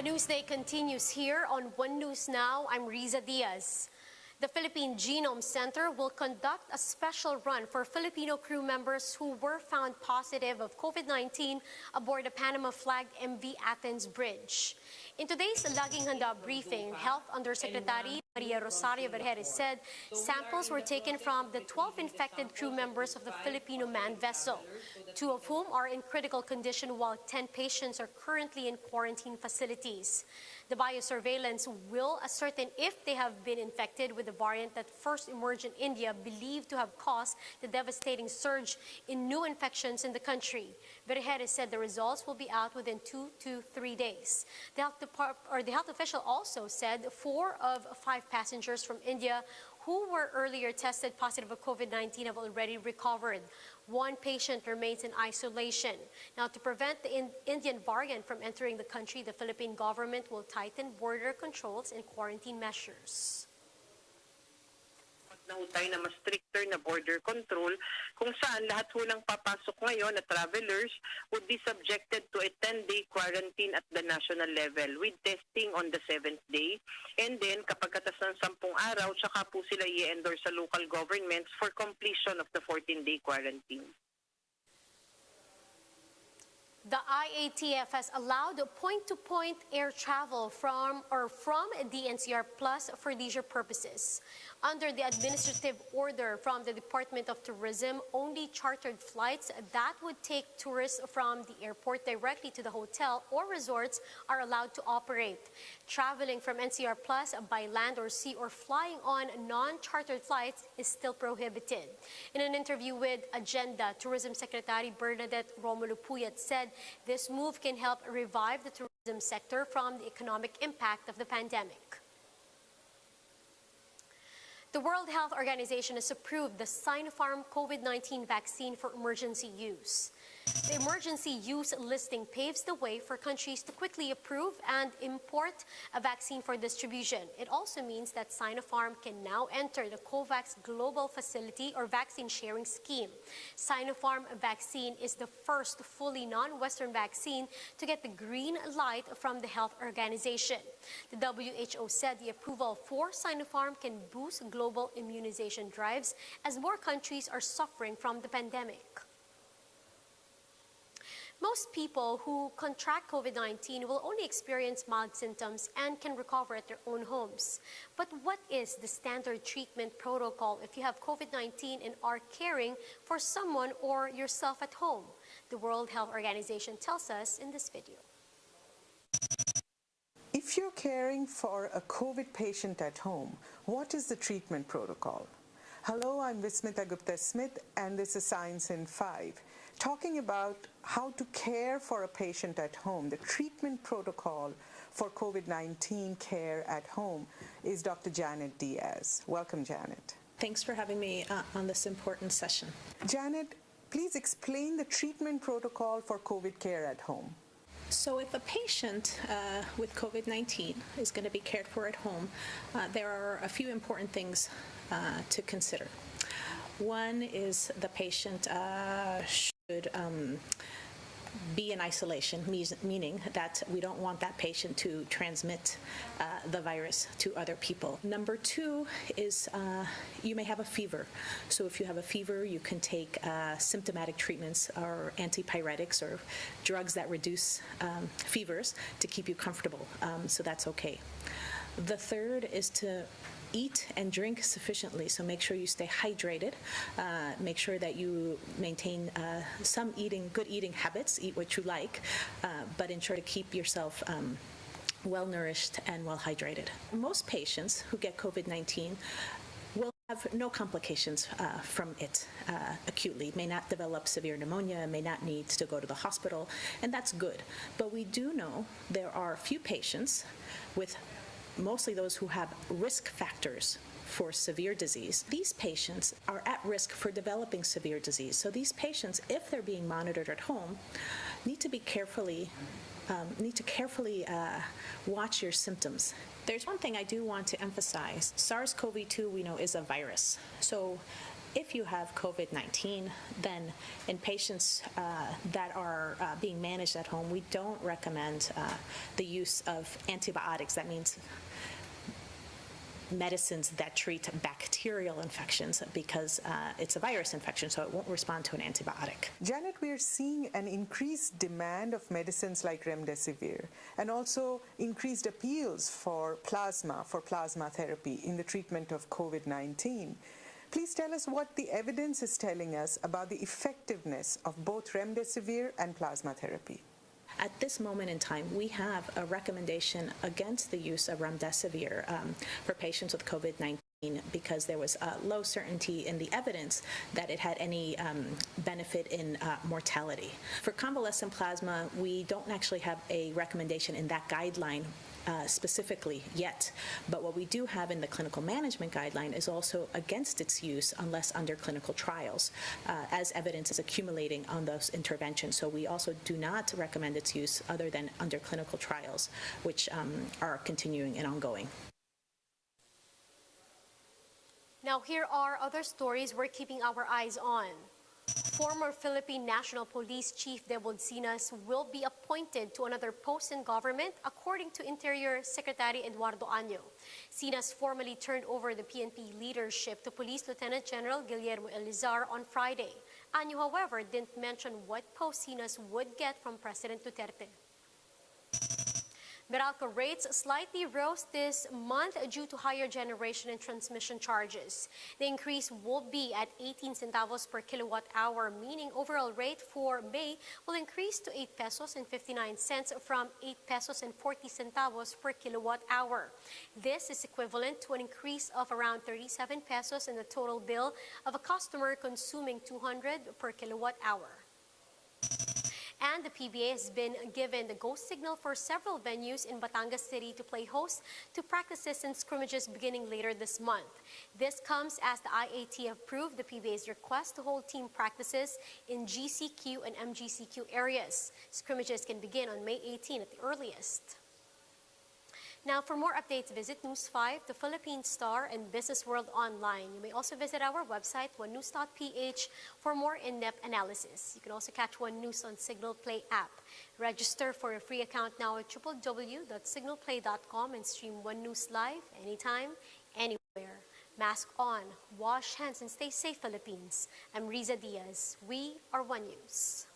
The Newsday continues here on One News Now. I'm Riza Diaz. The Philippine Genome Center will conduct a special run for Filipino crew members who were found positive of COVID-19 aboard the Panama-flagged MV Athens bridge. In today's Laging Handa briefing, Health Undersecretary Maria Rosario Vergeire said samples were taken from the 12 infected crew members of the Filipino manned vessel, 2 of whom are in critical condition while 10 patients are currently in quarantine facilities. The biosurveillance will ascertain if they have been infected with the variant that first emerged in India, believed to have caused the devastating surge in new infections in the country. Vergeire said the results will be out within 2 to 3 days. The health official also said 4 of 5 passengers from India who were earlier tested positive of COVID-19 have already recovered. 1 patient remains in isolation. Now, to prevent the Indian variant from entering the country, the Philippine government will tighten border controls and quarantine measures. Tayo na mas stricter na border control kung saan lahat ng papasok ngayon na travelers would be subjected to a 10-day quarantine at the national level with testing on the 7th day. And then kapag katas ng 10 araw, tsaka po sila i-endorse sa local governments for completion of the 14-day quarantine. The IATF has allowed point-to-point air travel from the NCR Plus for leisure purposes. Under the administrative order from the Department of Tourism, only chartered flights that would take tourists from the airport directly to the hotel or resorts are allowed to operate. Traveling from NCR Plus by land or sea or flying on non-chartered flights is still prohibited. In an interview with Agenda, Tourism Secretary Bernadette Romulo Puyat said this move can help revive the tourism sector from the economic impact of the pandemic. The World Health Organization has approved the Sinopharm COVID-19 vaccine for emergency use. The emergency use listing paves the way for countries to quickly approve and import a vaccine for distribution. It also means that Sinopharm can now enter the COVAX Global Facility or Vaccine Sharing Scheme. Sinopharm vaccine is the first fully non-Western vaccine to get the green light from the health organization. The WHO said the approval for Sinopharm can boost global immunization drives as more countries are suffering from the pandemic. Most people who contract COVID-19 will only experience mild symptoms and can recover at their own homes. But what is the standard treatment protocol if you have COVID-19 and are caring for someone or yourself at home? The World Health Organization tells us in this video. If you're caring for a COVID patient at home, what is the treatment protocol? Hello, I'm Vismita Gupta-Smith, and this is Science in 5. Talking about how to care for a patient at home, the treatment protocol for COVID-19 care at home is Dr. Janet Diaz. Welcome, Janet. Thanks for having me on this important session. Janet, please explain the treatment protocol for COVID care at home. So if a patient with COVID-19 is going to be cared for at home, there are a few important things to consider. One is the patient should be in isolation, meaning that we don't want that patient to transmit the virus to other people. Number 2 is you may have a fever. So if you have a fever, you can take symptomatic treatments or antipyretics or drugs that reduce fevers to keep you comfortable. So that's okay. The third is to eat and drink sufficiently, so make sure you stay hydrated, make sure that you maintain some good eating habits, eat what you like, but ensure to keep yourself well-nourished and well-hydrated. Most patients who get COVID-19 will have no complications from it acutely, may not develop severe pneumonia, may not need to go to the hospital, and that's good. But we do know there are a few patients with mostly those who have risk factors for severe disease. These patients are at risk for developing severe disease. So these patients, if they're being monitored at home, need to carefully watch your symptoms. There's one thing I do want to emphasize. SARS-CoV-2, we know, is a virus. So If you have COVID-19, then in patients that are being managed at home, we don't recommend the use of antibiotics. That means medicines that treat bacterial infections because it's a virus infection, so it won't respond to an antibiotic. Janet, we are seeing an increased demand of medicines like remdesivir and also increased appeals for plasma therapy in the treatment of COVID-19. Please tell us what the evidence is telling us about the effectiveness of both remdesivir and plasma therapy. At this moment in time, we have a recommendation against the use of remdesivir for patients with COVID-19 because there was low certainty in the evidence that it had any benefit in mortality. For convalescent plasma, we don't actually have a recommendation in that guideline specifically yet, but what we do have in the clinical management guideline is also against its use unless under clinical trials, as evidence is accumulating on those interventions. So we also do not recommend its use other than under clinical trials, which are continuing and ongoing. Now, here are other stories we're keeping our eyes on. Former Philippine National Police Chief Debod Sinas will be appointed to another post in government, according to Interior Secretary Eduardo Año. Sinas formally turned over the PNP leadership to Police Lieutenant General Guillermo Elizar on Friday. Año, however, didn't mention what post Sinas would get from President Duterte. Meralco rates slightly rose this month due to higher generation and transmission charges. The increase will be at 18 centavos per kilowatt hour, meaning overall rate for May will increase to 8 pesos and 59 cents from 8 pesos and 40 centavos per kilowatt hour. This is equivalent to an increase of around 37 pesos in the total bill of a customer consuming 200 per kilowatt hour. And the PBA has been given the go signal for several venues in Batangas City to play host to practices and scrimmages beginning later this month. This comes as the IAT approved the PBA's request to hold team practices in GCQ and MGCQ areas. Scrimmages can begin on May 18 at the earliest. Now, for more updates, visit News 5, the Philippine Star, and Business World Online. You may also visit our website, onenews.ph, for more in-depth analysis. You can also catch One News on Signal Play app. Register for a free account now at www.signalplay.com and stream One News live anytime, anywhere. Mask on, wash hands, and stay safe, Philippines. I'm Riza Diaz. We are One News.